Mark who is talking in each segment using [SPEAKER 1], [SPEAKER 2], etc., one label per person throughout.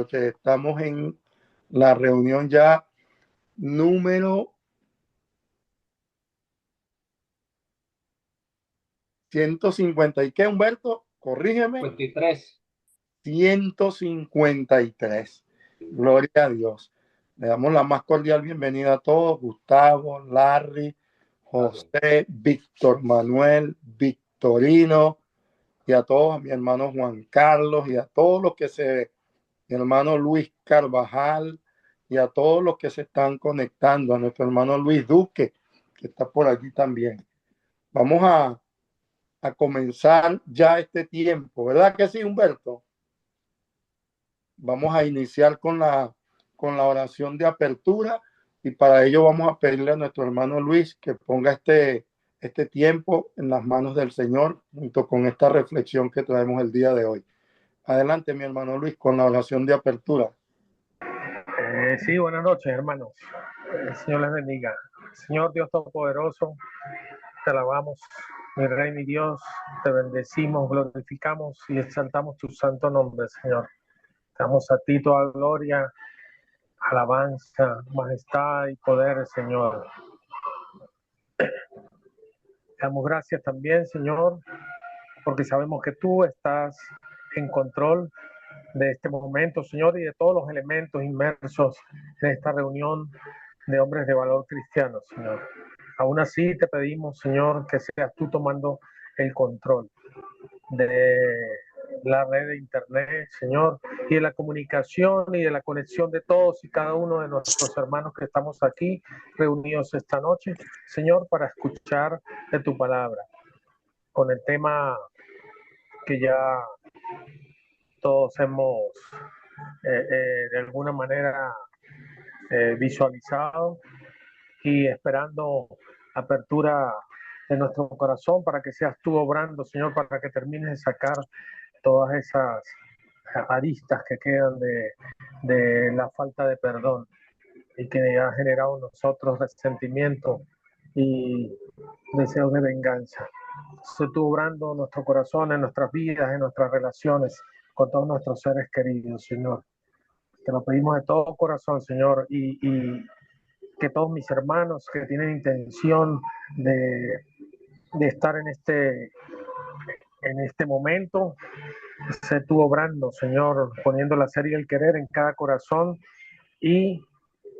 [SPEAKER 1] porque estamos en la reunión ya número 150. ¿Y qué, Humberto? Corrígeme.
[SPEAKER 2] 53.
[SPEAKER 1] 153. Gloria a Dios. Le damos la más cordial bienvenida a todos. Gustavo, Larry, José, Víctor Manuel, Victorino, y a todos, a mi hermano Juan Carlos, y a todos los que mi hermano Luis Carvajal, y a todos los que se están conectando, a nuestro hermano Luis Duque, que está por aquí también. Vamos a comenzar ya este tiempo, ¿verdad que sí, Humberto? Vamos a iniciar con la oración de apertura, y para ello vamos a pedirle a nuestro hermano Luis que ponga este tiempo en las manos del Señor junto con esta reflexión que traemos el día de hoy. Adelante, mi hermano Luis, con la oración de apertura.
[SPEAKER 3] Sí, buenas noches, hermanos. El Señor les bendiga. Señor Dios Todopoderoso, te alabamos, mi Rey, mi Dios, te bendecimos, glorificamos y exaltamos tu santo nombre, Señor. Te damos a ti toda gloria, alabanza, majestad y poder, Señor. Te damos gracias también, Señor, porque sabemos que tú estás en control de este momento, Señor, y de todos los elementos inmersos en esta reunión de hombres de valor cristiano, Señor. Aún así te pedimos, Señor, que seas tú tomando el control de la red de internet, Señor, y de la comunicación y de la conexión de todos y cada uno de nuestros hermanos que estamos aquí reunidos esta noche, Señor, para escuchar de tu palabra, con el tema que ya todos hemos de alguna manera visualizado, y esperando apertura de nuestro corazón para que seas tú obrando, Señor, para que termines de sacar todas esas aristas que quedan de la falta de perdón y que ha generado en nosotros resentimiento y deseos de venganza. Sé tú obrando en nuestro corazón, en nuestras vidas, en nuestras relaciones con todos nuestros seres queridos, Señor. Te lo pedimos de todo corazón, Señor, y que todos mis hermanos que tienen intención de estar en este momento, sé tú obrando, Señor, poniendo la hacer y el querer en cada corazón, y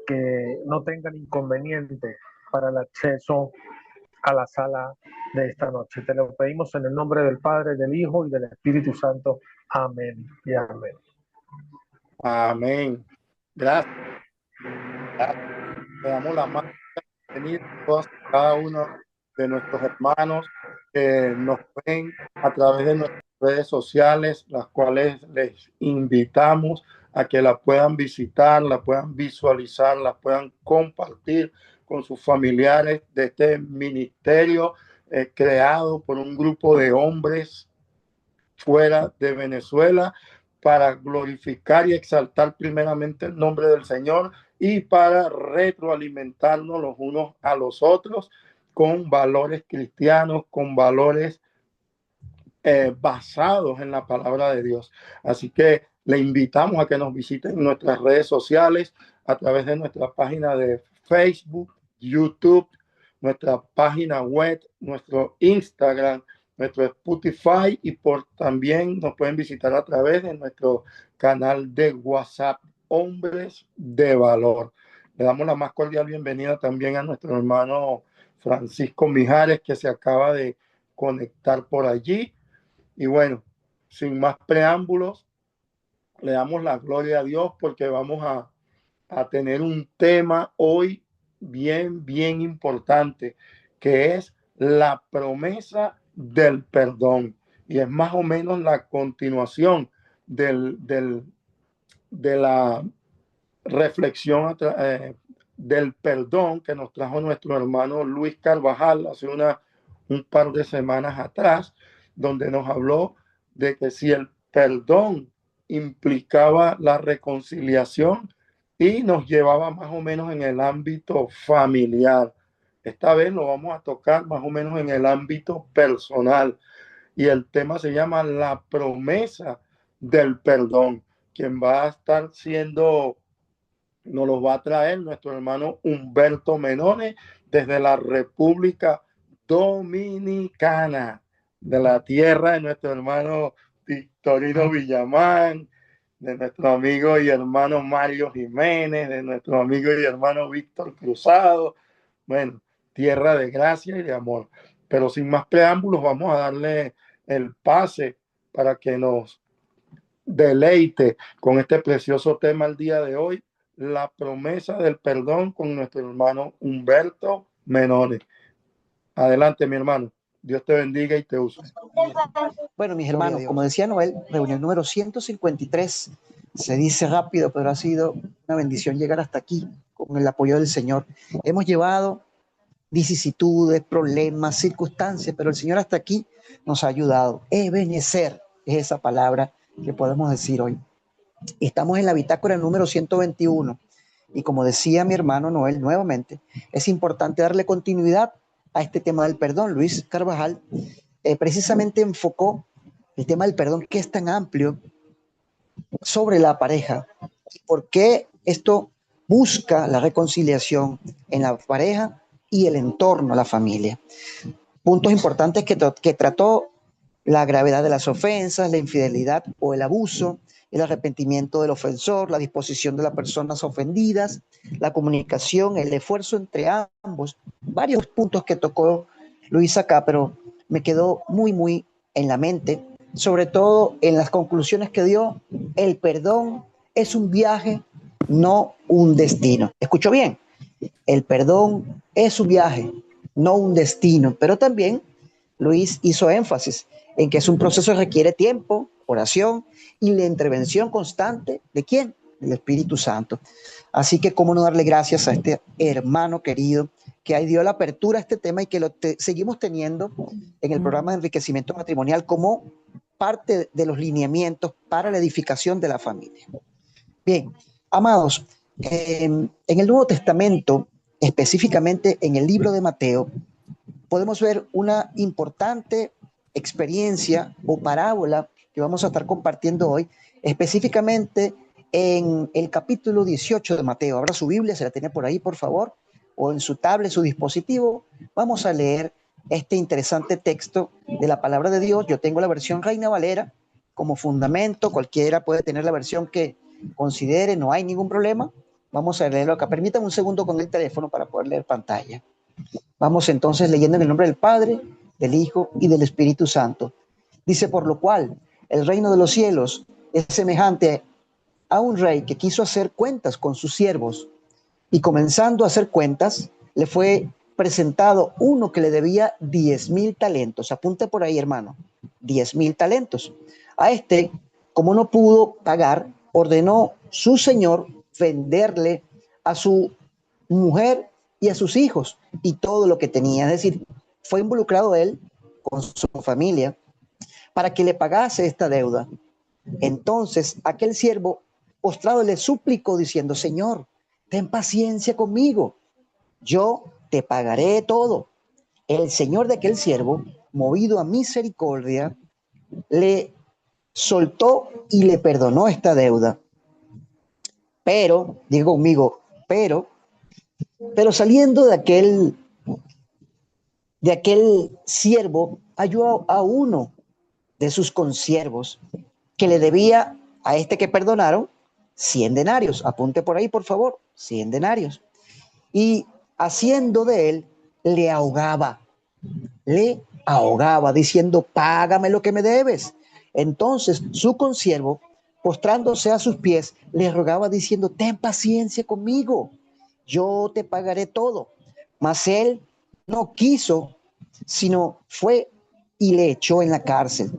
[SPEAKER 3] que no tengan inconveniente para el acceso a la sala de esta noche. Te lo pedimos en el nombre del Padre, del Hijo y del Espíritu Santo. Amén y amén.
[SPEAKER 1] Amén. Gracias. Le damos la más bienvenida a cada uno de nuestros hermanos que nos ven a través de nuestras redes sociales, las cuales les invitamos a que la puedan visitar, la puedan visualizar, la puedan compartir con sus familiares de este ministerio creado por un grupo de hombres fuera de Venezuela para glorificar y exaltar primeramente el nombre del Señor y para retroalimentarnos los unos a los otros con valores cristianos, con valores basados en la palabra de Dios. Así que le invitamos a que nos visiten en nuestras redes sociales a través de nuestra página de Facebook, YouTube, nuestra página web, nuestro Instagram, nuestro Spotify, y también nos pueden visitar a través de nuestro canal de WhatsApp, Hombres de Valor. Le damos la más cordial bienvenida también a nuestro hermano Francisco Mijares, que se acaba de conectar por allí. Y bueno, sin más preámbulos, le damos la gloria a Dios porque vamos a tener un tema hoy bien importante, que es la promesa del perdón. Y es más o menos la continuación de la reflexión del perdón que nos trajo nuestro hermano Luis Carvajal hace un par de semanas atrás, donde nos habló de que si el perdón implicaba la reconciliación y nos llevaba más o menos en el ámbito familiar. Esta vez lo vamos a tocar más o menos en el ámbito personal, y el tema se llama la promesa del perdón. quien va a estar siendo, nos los va a traer nuestro hermano Humberto Menone desde la República Dominicana, de la tierra de nuestro hermano Victorino Villamán, de nuestro amigo y hermano Mario Jiménez, de nuestro amigo y hermano Víctor Cruzado. Bueno, tierra de gracia y de amor. Pero sin más preámbulos, vamos a darle el pase para que nos deleite con este precioso tema el día de hoy, la promesa del perdón, con nuestro hermano Humberto Menone. Adelante, mi hermano. Dios te bendiga y te use.
[SPEAKER 2] Bueno, mis hermanos, como decía Noel, reunión número 153. Se dice rápido, pero ha sido una bendición llegar hasta aquí con el apoyo del Señor. Hemos llevado vicisitudes, problemas, circunstancias, pero el Señor hasta aquí nos ha ayudado. Ebenecer es esa palabra que podemos decir hoy. Estamos en la bitácora número 121 y como decía mi hermano Noel nuevamente, es importante darle continuidad a este tema del perdón. Luis Carvajal precisamente enfocó el tema del perdón, que es tan amplio, sobre la pareja. ¿Por qué esto busca la reconciliación en la pareja y el entorno, la familia? Puntos importantes que trató: la gravedad de las ofensas, la infidelidad o el abuso, el arrepentimiento del ofensor, la disposición de las personas ofendidas, la comunicación, el esfuerzo entre ambos. Varios puntos que tocó Luis acá, pero me quedó muy en la mente, sobre todo en las conclusiones que dio. El perdón es un viaje, no un destino. ¿Escuchó bien? El perdón es un viaje, no un destino, pero también Luis hizo énfasis en que es un proceso que requiere tiempo, oración y la intervención constante ¿de quién? Del Espíritu Santo. Así que cómo no darle gracias a este hermano querido que ahí dio la apertura a este tema y que seguimos teniendo en el programa de enriquecimiento matrimonial como parte de los lineamientos para la edificación de la familia. Bien, amados, en el Nuevo Testamento, específicamente en el libro de Mateo, podemos ver una importante experiencia o parábola que vamos a estar compartiendo hoy, específicamente en el capítulo 18 de Mateo. Abra su Biblia, se la tiene por ahí, por favor, o en su tablet, su dispositivo. Vamos a leer este interesante texto de la palabra de Dios. Yo tengo la versión Reina Valera como fundamento. Cualquiera puede tener la versión que considere, no hay ningún problema. Vamos a leerlo acá. Permítame un segundo con el teléfono para poder leer pantalla. Vamos entonces leyendo en el nombre del Padre, del Hijo y del Espíritu Santo. Dice: por lo cual el reino de los cielos es semejante a un rey que quiso hacer cuentas con sus siervos, y comenzando a hacer cuentas, le fue presentado uno que le debía 10,000 talentos. Apunte por ahí, hermano, 10,000 talentos. A este, como no pudo pagar, ordenó su señor venderle a su mujer y a sus hijos y todo lo que tenía. Es decir, fue involucrado él con su familia para que le pagase esta deuda. Entonces aquel siervo postrado le suplicó diciendo: Señor, ten paciencia conmigo, yo te pagaré todo. El señor de aquel siervo, movido a misericordia, le soltó y le perdonó esta deuda. Pero, digo conmigo, pero saliendo de aquel siervo, halló a uno de sus consiervos que le debía a este que perdonaron 100 denarios. Apunte por ahí, por favor, 100 denarios. Y haciendo de él, le ahogaba, diciendo: págame lo que me debes. Entonces su consiervo, postrándose a sus pies, le rogaba diciendo: ten paciencia conmigo, yo te pagaré todo. Mas él no quiso, sino fue y le echó en la cárcel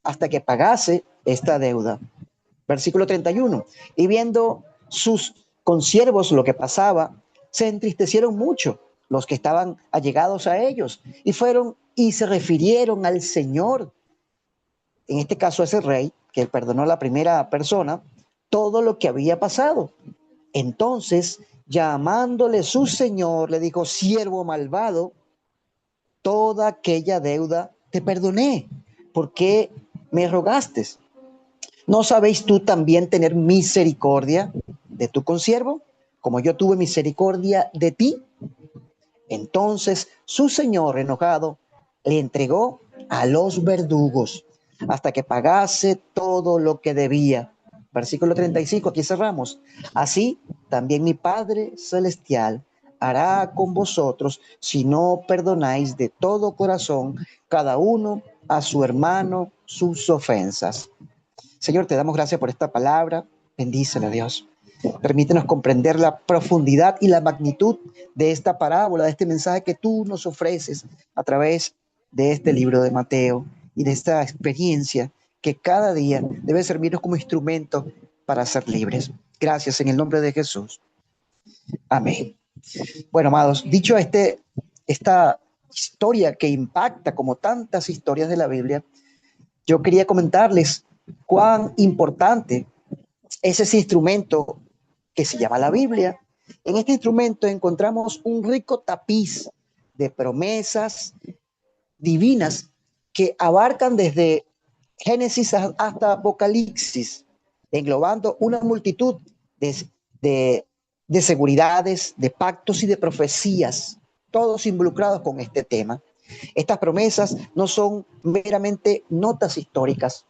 [SPEAKER 2] hasta que pagase esta deuda. Versículo 31. Y viendo sus consiervos lo que pasaba, se entristecieron mucho los que estaban allegados a ellos, y fueron y se refirieron al Señor, en este caso ese rey que perdonó a la primera persona, todo lo que había pasado. Entonces, llamándole su señor, le dijo: siervo malvado, toda aquella deuda te perdoné, ¿por qué me rogaste? ¿No sabéis tú también tener misericordia de tu consiervo, como yo tuve misericordia de ti? Entonces su señor, enojado, le entregó a los verdugos hasta que pagase todo lo que debía. Versículo 35, aquí cerramos. Así también mi Padre Celestial hará con vosotros si no perdonáis de todo corazón cada uno a su hermano sus ofensas. Señor, te damos gracias por esta palabra. Bendícela, Dios. Permítenos comprender la profundidad y la magnitud de esta parábola, de este mensaje que tú nos ofreces a través de este libro de Mateo y de esta experiencia que cada día debe servirnos como instrumento para ser libres. Gracias en el nombre de Jesús. Amén. Bueno, amados, dicho esta historia que impacta como tantas historias de la Biblia, yo quería comentarles cuán importante es ese instrumento que se llama la Biblia. En este instrumento encontramos un rico tapiz de promesas divinas que abarcan desde Génesis hasta Apocalipsis, englobando una multitud de, de, de seguridades, de pactos y de profecías, todos involucrados con este tema. Estas promesas no son meramente notas históricas,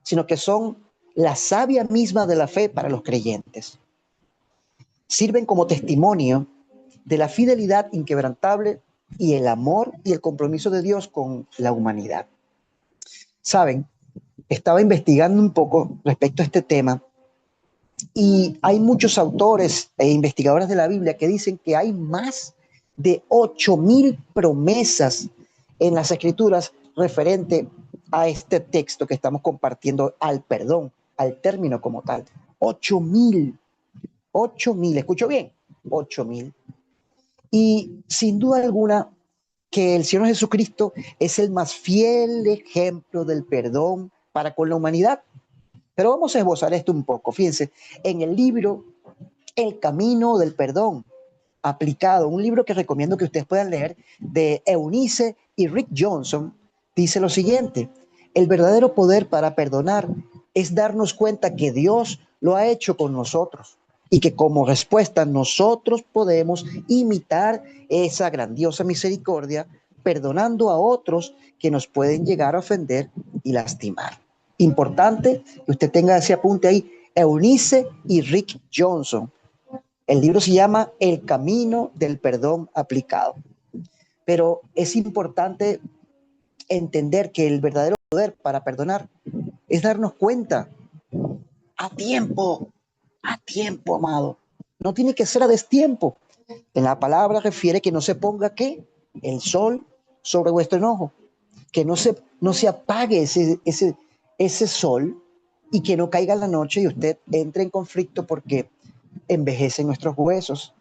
[SPEAKER 2] sino que son la savia misma de la fe para los creyentes. Sirven como testimonio de la fidelidad inquebrantable y el amor y el compromiso de Dios con la humanidad. Saben, estaba investigando un poco respecto a este tema y hay muchos autores e investigadores de la Biblia que dicen que hay más de 8,000 promesas en las Escrituras referente a este texto que estamos compartiendo, al perdón, al término como tal. 8,000, escucho bien, 8,000. Y sin duda alguna que el Señor Jesucristo es el más fiel ejemplo del perdón para con la humanidad. Pero vamos a esbozar esto un poco. Fíjense, en el libro El Camino del Perdón Aplicado, un libro que recomiendo que ustedes puedan leer, de Eunice y Rick Johnson, dice lo siguiente: el verdadero poder para perdonar es darnos cuenta que Dios lo ha hecho con nosotros y que como respuesta nosotros podemos imitar esa grandiosa misericordia perdonando a otros que nos pueden llegar a ofender y lastimar. Importante que usted tenga ese apunte ahí, Eunice y Rick Johnson. El libro se llama El Camino del Perdón Aplicado. Pero es importante entender que el verdadero poder para perdonar es darnos cuenta a tiempo, amado. No tiene que ser a destiempo. En la palabra refiere que no se ponga ¿qué? El sol sobre vuestro enojo, que no se apague ese sol y que no caiga la noche y usted entre en conflicto porque envejecen nuestros huesos,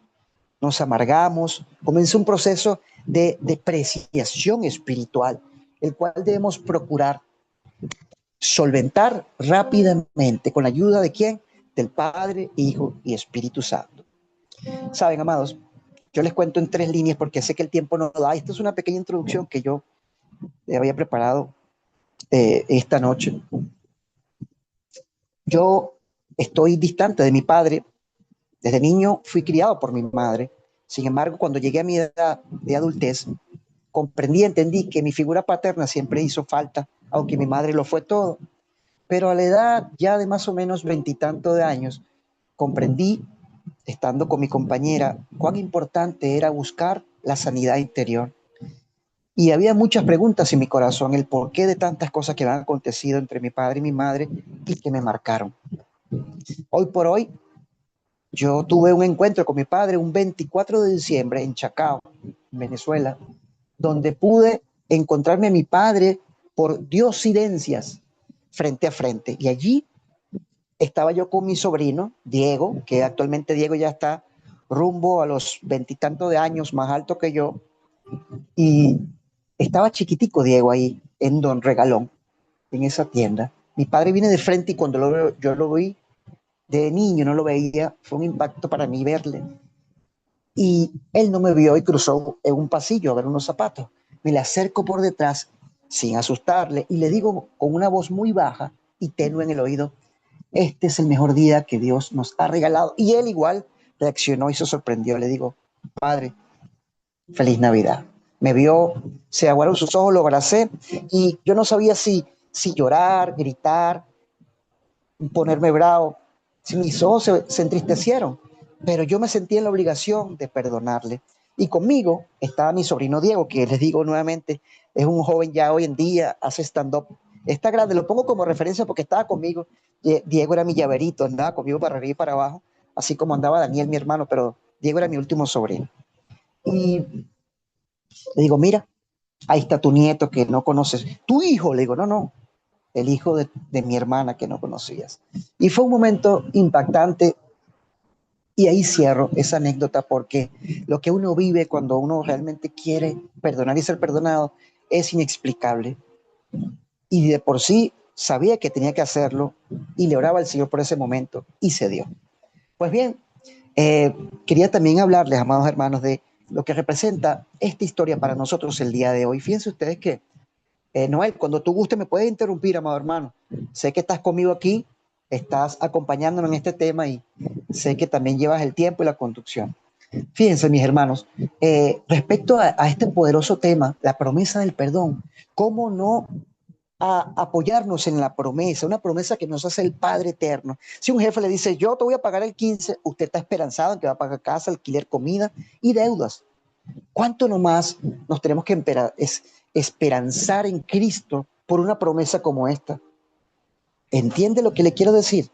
[SPEAKER 2] nos amargamos, comienza un proceso de depreciación espiritual, el cual debemos procurar solventar rápidamente con la ayuda de ¿quién? Del Padre, Hijo y Espíritu Santo. Saben, amados, yo les cuento en 3 líneas porque sé que el tiempo no da. Esta es una pequeña introducción que yo había preparado esta noche. Yo estoy distante de mi padre. Desde niño fui criado por mi madre. Sin embargo, cuando llegué a mi edad de adultez, entendí que mi figura paterna siempre hizo falta, aunque mi madre lo fue todo. Pero a la edad ya de más o menos 20 y tanto de años, comprendí, estando con mi compañera, cuán importante era buscar la sanidad interior. Y había muchas preguntas en mi corazón, el porqué de tantas cosas que han acontecido entre mi padre y mi madre y que me marcaron. Hoy por hoy, yo tuve un encuentro con mi padre un 24 de diciembre en Chacao, en Venezuela, donde pude encontrarme a mi padre por diosidencias frente a frente. Y allí estaba yo con mi sobrino, Diego, que actualmente Diego ya está rumbo a los 20 y tantos de años, más alto que yo. Y estaba chiquitico Diego ahí en Don Regalón, en esa tienda. Mi padre viene de frente y cuando yo lo vi de niño, no lo veía, fue un impacto para mí verle. Y él no me vio y cruzó en un pasillo a ver unos zapatos. Me le acerco por detrás sin asustarle y le digo con una voz muy baja y tenue en el oído: este es el mejor día que Dios nos ha regalado. Y él igual reaccionó y se sorprendió. Le digo, Padre, feliz Navidad. Me vio, se aguaron sus ojos, lo abracé y yo no sabía si llorar, gritar, ponerme bravo. Si mis ojos se entristecieron, pero yo me sentí en la obligación de perdonarle. Y conmigo estaba mi sobrino Diego, que les digo nuevamente, es un joven ya hoy en día, hace stand-up. Está grande, lo pongo como referencia porque estaba conmigo. Diego era mi llaverito, andaba conmigo para arriba y para abajo, así como andaba Daniel, mi hermano, pero Diego era mi último sobrino. Y le digo, mira, ahí está tu nieto que no conoces. Tu hijo, le digo, no, no, el hijo de mi hermana que no conocías. Y fue un momento impactante y ahí cierro esa anécdota porque lo que uno vive cuando uno realmente quiere perdonar y ser perdonado es inexplicable. Y de por sí sabía que tenía que hacerlo y le oraba al Señor por ese momento y se dio. Pues bien, quería también hablarles, amados hermanos, de lo que representa esta historia para nosotros el día de hoy. Fíjense ustedes que, Noel, cuando tú guste me puedes interrumpir, amado hermano. Sé que estás conmigo aquí, estás acompañándonos en este tema y sé que también llevas el tiempo y la conducción. Fíjense, mis hermanos, respecto a este poderoso tema, la promesa del perdón, ¿cómo no apoyarnos en la promesa, una promesa que nos hace el Padre Eterno? Si un jefe le dice, yo te voy a pagar el 15, usted está esperanzado en que va a pagar casa, alquiler, comida y deudas. ¿Cuánto nomás nos tenemos que esperanzar en Cristo por una promesa como esta? ¿Entiende lo que le quiero decir?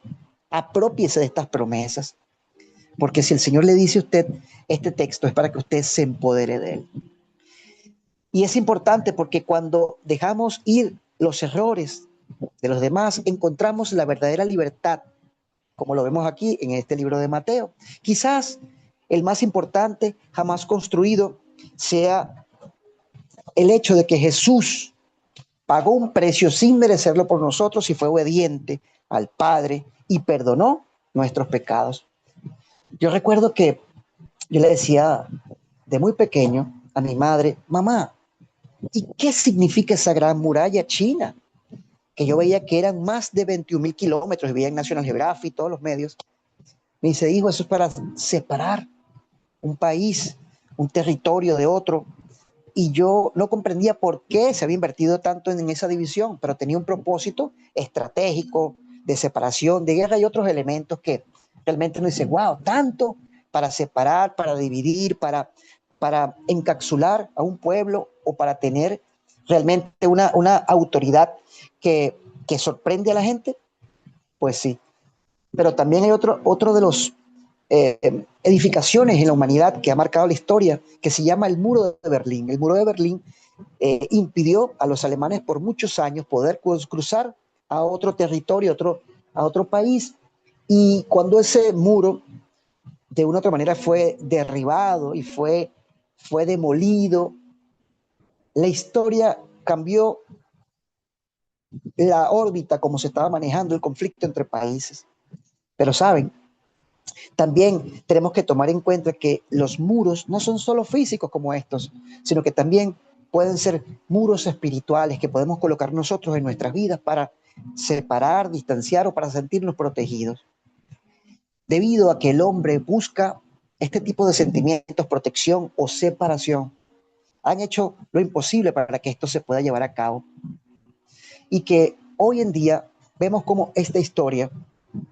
[SPEAKER 2] Apropiese de estas promesas, porque si el Señor le dice a usted este texto es para que usted se empodere de él. Y es importante porque cuando dejamos ir los errores de los demás, encontramos la verdadera libertad, como lo vemos aquí en este libro de Mateo. Quizás el más importante jamás construido sea el hecho de que Jesús pagó un precio sin merecerlo por nosotros y fue obediente al Padre y perdonó nuestros pecados. Yo recuerdo que yo le decía de muy pequeño a mi madre, mamá, ¿y qué significa esa gran muralla china? Que yo veía que eran más de 21,000 kilómetros, veía en National Geographic, todos los medios. Me dice, hijo, eso es para separar un país, un territorio de otro. Y yo no comprendía por qué se había invertido tanto en esa división, pero tenía un propósito estratégico de separación, de guerra y otros elementos que realmente uno dice, wow, tanto para separar, para dividir, para encapsular a un pueblo o para tener realmente una autoridad que sorprende a la gente. Pues sí, pero también hay otro de los edificaciones en la humanidad que ha marcado la historia, que se llama el Muro de Berlín. El Muro de Berlín impidió a los alemanes por muchos años poder cruzar a otro territorio, a otro país. Y cuando ese muro, de una u otra manera, fue derribado y fue demolido, la historia cambió la órbita como se estaba manejando el conflicto entre países. Pero saben, también tenemos que tomar en cuenta que los muros no son solo físicos como estos, sino que también pueden ser muros espirituales que podemos colocar nosotros en nuestras vidas para separar, distanciar o para sentirnos protegidos. Debido a que el hombre busca este tipo de sentimientos, protección o separación, han hecho lo imposible para que esto se pueda llevar a cabo. Y que hoy en día vemos como esta historia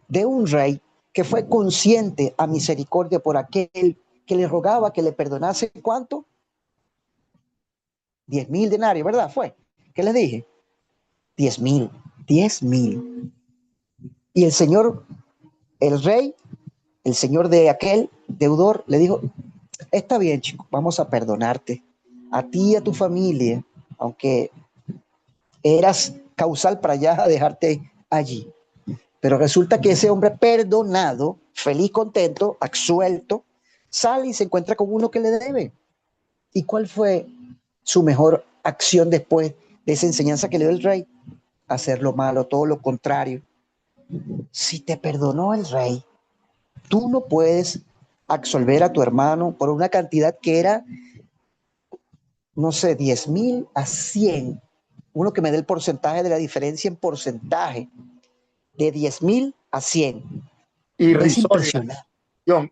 [SPEAKER 2] de un rey que fue consciente a misericordia por aquel que le rogaba que le perdonase, ¿cuánto? 10,000 denarios, ¿verdad? Fue. ¿Qué les dije? 10,000. 10,000. Y el señor, el rey, el señor de aquel deudor, le dijo, está bien, chico, vamos a perdonarte. A ti y a tu familia, aunque eras causal para ya dejarte allí. Pero resulta que ese hombre perdonado, feliz, contento, absuelto, sale y se encuentra con uno que le debe. ¿Y cuál fue su mejor acción después de esa enseñanza que le dio el rey? Hacer lo malo, todo lo contrario. Si te perdonó el rey, tú no puedes absolver a tu hermano por una cantidad que era, no sé, 10,000 a 100. Uno que me dé el porcentaje de la diferencia en porcentaje. De 10,000 a 100. Es
[SPEAKER 1] Irrisoria.
[SPEAKER 2] impresionante.
[SPEAKER 1] John,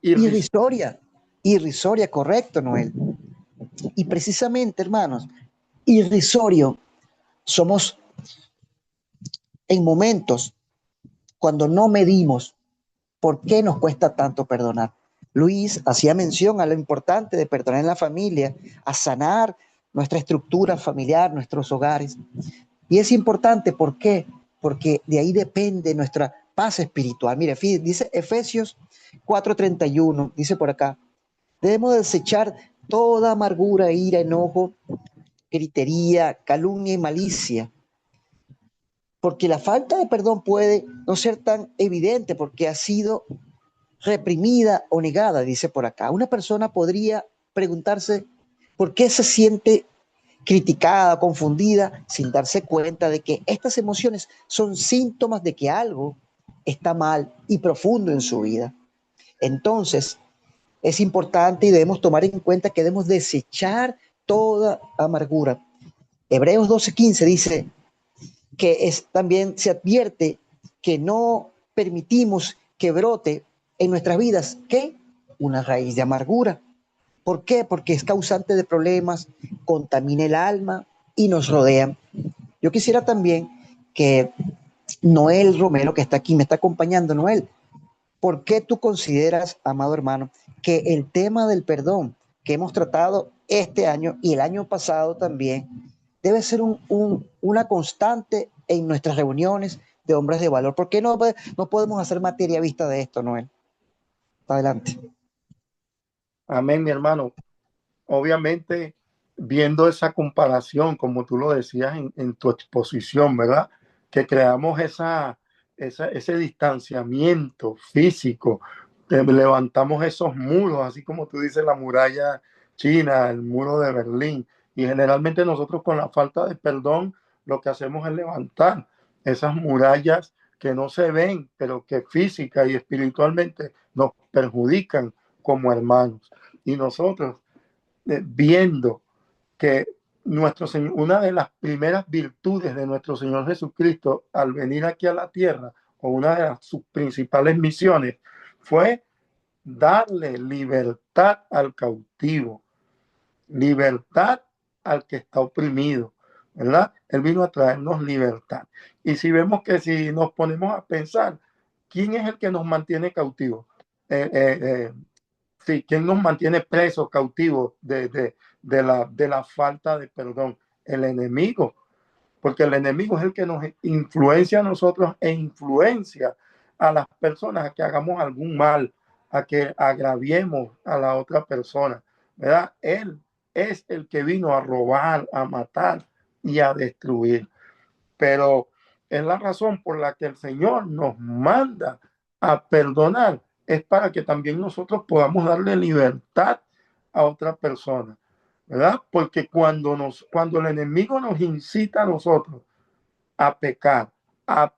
[SPEAKER 2] Irrisoria, correcto, Noel. Y precisamente, hermanos, irrisorio somos en momentos cuando no medimos por qué nos cuesta tanto perdonar. Luis hacía mención a lo importante de perdonar en la familia, a sanar nuestra estructura familiar, nuestros hogares. Y es importante, ¿por qué? Porque de ahí depende nuestra paz espiritual. Mire, dice Efesios 4:31, dice por acá, debemos desechar toda amargura, ira, enojo, gritería, calumnia y malicia, porque la falta de perdón puede no ser tan evidente porque ha sido reprimida o negada, dice por acá. Una persona podría preguntarse por qué se siente criticada, confundida, sin darse cuenta de que estas emociones son síntomas de que algo está mal y profundo en su vida. Entonces, es importante y debemos tomar en cuenta que debemos desechar toda amargura. Hebreos 12:15 dice que también se advierte que no permitimos que brote en nuestras vidas, ¿qué? Una raíz de amargura. ¿Por qué? Porque es causante de problemas, contamina el alma y nos rodean. Yo quisiera también que Noel Romero, que está aquí, me está acompañando. Noel, ¿por qué tú consideras, amado hermano, que el tema del perdón que hemos tratado este año y el año pasado también debe ser una constante en nuestras reuniones de hombres de valor? ¿Por qué no podemos hacer materia vista de esto, Noel? Adelante.
[SPEAKER 1] Amén, mi hermano. Obviamente, viendo esa comparación, como tú lo decías en tu exposición, ¿verdad? Que creamos ese distanciamiento físico, que levantamos esos muros, así como tú dices, la muralla china, el muro de Berlín. Y generalmente nosotros con la falta de perdón, lo que hacemos es levantar esas murallas que no se ven, pero que física y espiritualmente nos perjudican como hermanos. Y nosotros, viendo que nuestro Señor, una de las primeras virtudes de nuestro Señor Jesucristo al venir aquí a la tierra, o una de sus principales misiones, fue darle libertad al cautivo, libertad al que está oprimido, ¿verdad? Él vino a traernos libertad. Y si vemos que si nos ponemos a pensar, ¿quién es el que nos mantiene cautivos? Sí, ¿quién nos mantiene presos, cautivos de la falta de perdón? El enemigo, porque el enemigo es el que nos influencia a nosotros e influencia a las personas a que hagamos algún mal, a que agraviemos a la otra persona, ¿verdad? Él es el que vino a robar, a matar y a destruir. Pero es la razón por la que el Señor nos manda a perdonar, es para que también nosotros podamos darle libertad a otra persona, ¿verdad? Porque cuando el enemigo nos incita a nosotros a pecar, a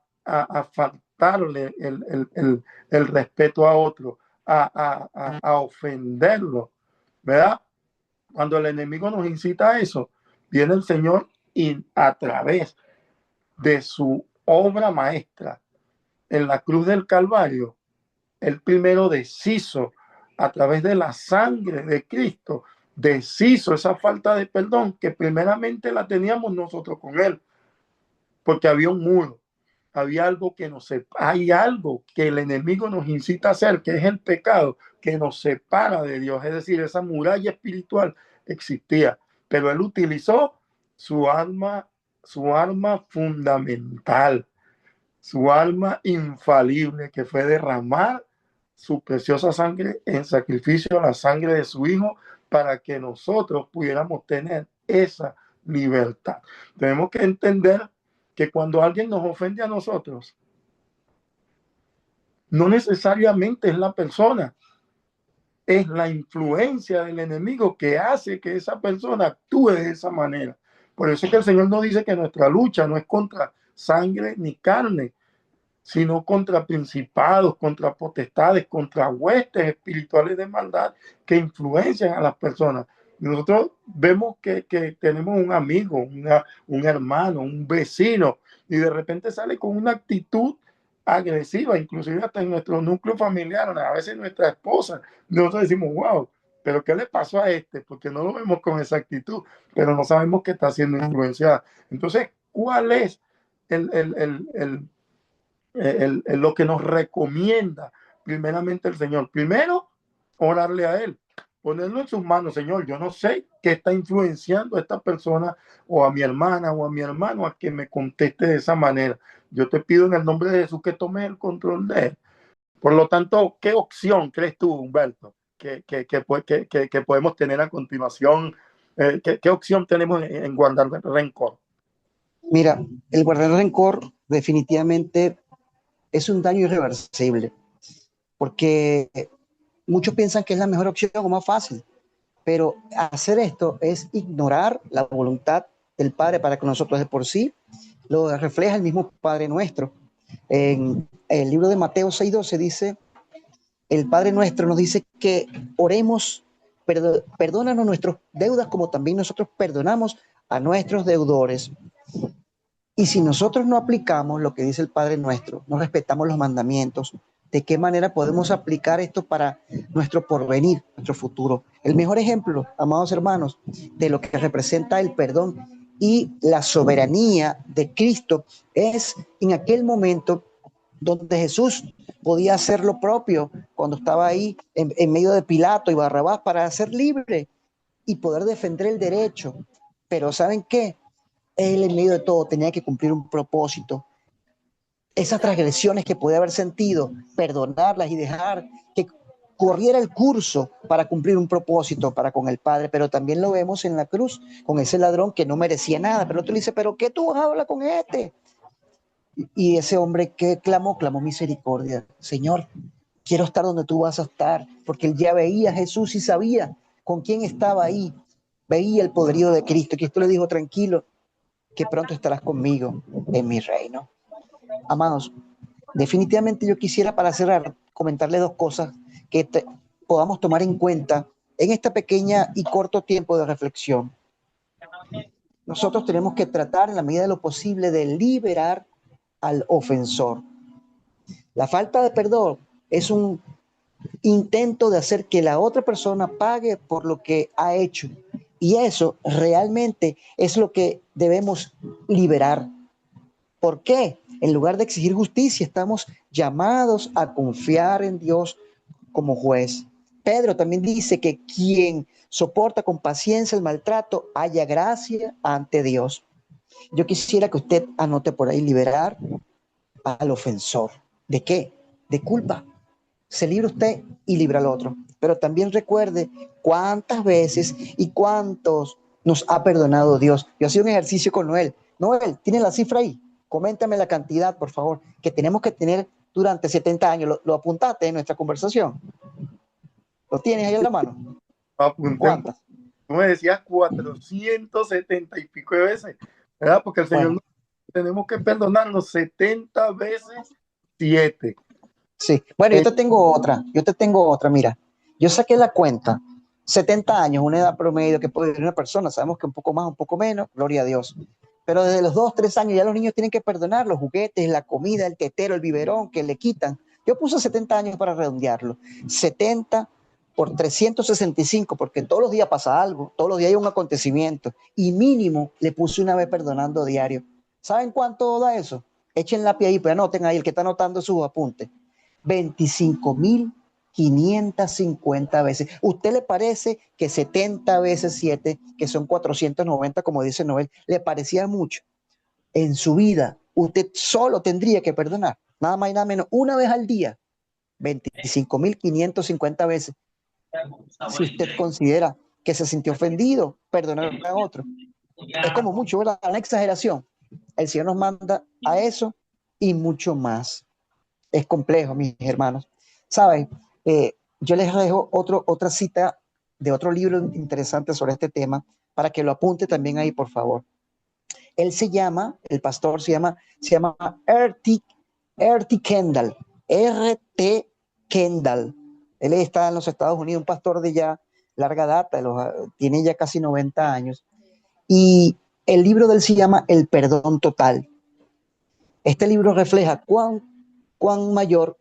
[SPEAKER 1] faltarle el respeto a otro, a ofenderlo, ¿verdad? Cuando el enemigo nos incita a eso, viene el Señor y a través de su obra maestra en la cruz del Calvario, el primero deshizo a través de la sangre de Cristo, deshizo esa falta de perdón que primeramente la teníamos nosotros con él, porque había un muro, había algo hay algo que el enemigo nos incita a hacer, que es el pecado, que nos separa de Dios, es decir, esa muralla espiritual existía, pero él utilizó su arma fundamental, su arma infalible, que fue derramar su preciosa sangre en sacrificio, la sangre de su Hijo, para que nosotros pudiéramos tener esa libertad. Tenemos que entender que cuando alguien nos ofende a nosotros, no necesariamente es la persona, es la influencia del enemigo que hace que esa persona actúe de esa manera. Por eso es que el Señor nos dice que nuestra lucha no es contra sangre ni carne, sino contra principados, contra potestades, contra huestes espirituales de maldad que influencian a las personas. Nosotros vemos que tenemos un amigo, un hermano, un vecino, y de repente sale con una actitud agresiva, inclusive hasta en nuestro núcleo familiar, a veces nuestra esposa. Nosotros decimos, wow, pero ¿qué le pasó a este? Porque no lo vemos con esa actitud, pero no sabemos que está siendo influenciada. Entonces, ¿cuál es lo que nos recomienda primeramente el Señor? Primero, orarle a Él, ponerlo en sus manos. Señor, yo no sé qué está influenciando a esta persona o a mi hermana o a mi hermano a que me conteste de esa manera. Yo te pido en el nombre de Jesús que tome el control de él. Por lo tanto, ¿qué opción crees tú, Humberto, que podemos tener a continuación? ¿Qué opción tenemos en guardar rencor?
[SPEAKER 2] Mira, el guardar rencor definitivamente es un daño irreversible, porque muchos piensan que es la mejor opción o más fácil, pero hacer esto es ignorar la voluntad del Padre para que nosotros de por sí lo refleja el mismo Padre nuestro. En el libro de Mateo 6:12 dice, el Padre nuestro nos dice que oremos, perdónanos nuestras deudas como también nosotros perdonamos a nuestros deudores. Y si nosotros no aplicamos lo que dice el Padre nuestro, no respetamos los mandamientos, ¿de qué manera podemos aplicar esto para nuestro porvenir, nuestro futuro? El mejor ejemplo, amados hermanos, de lo que representa el perdón y la soberanía de Cristo es en aquel momento donde Jesús podía hacer lo propio cuando estaba ahí en medio de Pilato y Barrabás para ser libre y poder defender el derecho. Pero ¿saben qué? Él en medio de todo tenía que cumplir un propósito. Esas transgresiones que podía haber sentido, perdonarlas y dejar que corriera el curso para cumplir un propósito para con el Padre, pero también lo vemos en la cruz con ese ladrón que no merecía nada, pero tú le dices, pero ¿qué tú hablas con este? Y ese hombre que clamó misericordia. Señor, quiero estar donde tú vas a estar, porque él ya veía a Jesús y sabía con quién estaba ahí, veía el poderío de Cristo. Cristo le dijo, tranquilo, que pronto estarás conmigo en mi reino. Amados, definitivamente yo quisiera para cerrar comentarle dos cosas que podamos tomar en cuenta en esta pequeña y corto tiempo de reflexión. Nosotros tenemos que tratar en la medida de lo posible de liberar al ofensor. La falta de perdón es un intento de hacer que la otra persona pague por lo que ha hecho. Y eso realmente es lo que debemos liberar. ¿Por qué? En lugar de exigir justicia, estamos llamados a confiar en Dios como juez. Pedro también dice que quien soporta con paciencia el maltrato haya gracia ante Dios. Yo quisiera que usted anote por ahí liberar al ofensor. ¿De qué? De culpa. Se libra usted y libra al otro. Pero también recuerde cuántas veces y cuántos nos ha perdonado Dios. Yo hacía un ejercicio con Noel. Noel, ¿tiene la cifra ahí? Coméntame la cantidad, por favor, que tenemos que tener durante 70 años. ¿Lo apuntaste en nuestra conversación? ¿Lo tienes ahí en la mano?
[SPEAKER 1] ¿Cuántas? Tú me decías 470 y pico de veces, ¿verdad? Porque el Señor nos tenemos que perdonarnos 70 veces 7.
[SPEAKER 2] Sí, bueno, yo te tengo otra, mira, yo saqué la cuenta, 70 años, una edad promedio que puede vivir una persona, sabemos que un poco más, un poco menos, gloria a Dios, pero desde los 2, 3 años ya los niños tienen que perdonar los juguetes, la comida, el tetero, el biberón que le quitan. Yo puse 70 años para redondearlo, 70 por 365, porque todos los días pasa algo, todos los días hay un acontecimiento, y mínimo le puse una vez perdonando diario. ¿Saben cuánto da eso? Echen lápiz ahí, pero anoten ahí, el que está anotando sus apuntes. 25.550 veces. ¿Usted le parece que 70 veces 7, que son 490, como dice Noel, le parecía mucho? En su vida, usted solo tendría que perdonar, nada más y nada menos, una vez al día, 25.550 veces. Si usted considera que se sintió ofendido, perdonar a otro. Es como mucho, ¿verdad? Una exageración. El Señor nos manda a eso y mucho más. Es complejo, mis hermanos. ¿Saben? Yo les dejo otra cita de otro libro interesante sobre este tema para que lo apunte también ahí, por favor. El pastor se llama R.T. Kendall, R.T. Kendall. Él está en los Estados Unidos, un pastor de ya larga data, tiene ya casi 90 años. Y el libro de él se llama El Perdón Total. Este libro refleja cuán cuán mayor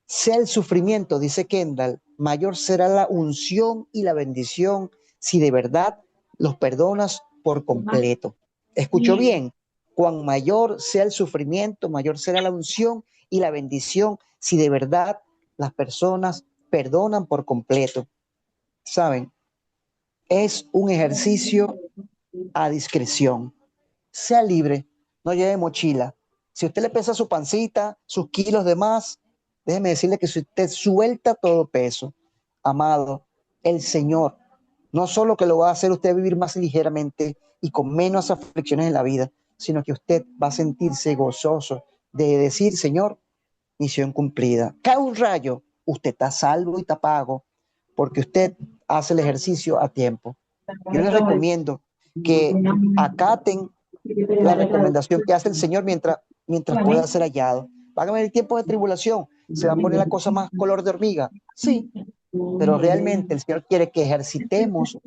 [SPEAKER 2] sea el sufrimiento, dice Kendall, mayor será la unción y la bendición si de verdad los perdonas por completo. ¿Escuchó bien? Cuán mayor sea el sufrimiento, mayor será la unción y la bendición si de verdad las personas perdonan por completo. ¿Saben? Es un ejercicio a discreción. Sea libre, no lleve mochila. Si usted le pesa su pancita, sus kilos de más, déjeme decirle que si usted suelta todo peso, amado, el Señor no solo que lo va a hacer usted vivir más ligeramente y con menos aflicciones en la vida, sino que usted va a sentirse gozoso de decir, Señor, misión cumplida. Cae un rayo, usted está salvo y está pago, porque usted hace el ejercicio a tiempo. Yo les recomiendo que acaten la recomendación que hace el Señor mientras pueda ser hallado. Van a venir tiempos de tribulación, se va a poner la cosa más color de hormiga, sí, pero realmente el Señor quiere que ejercitemos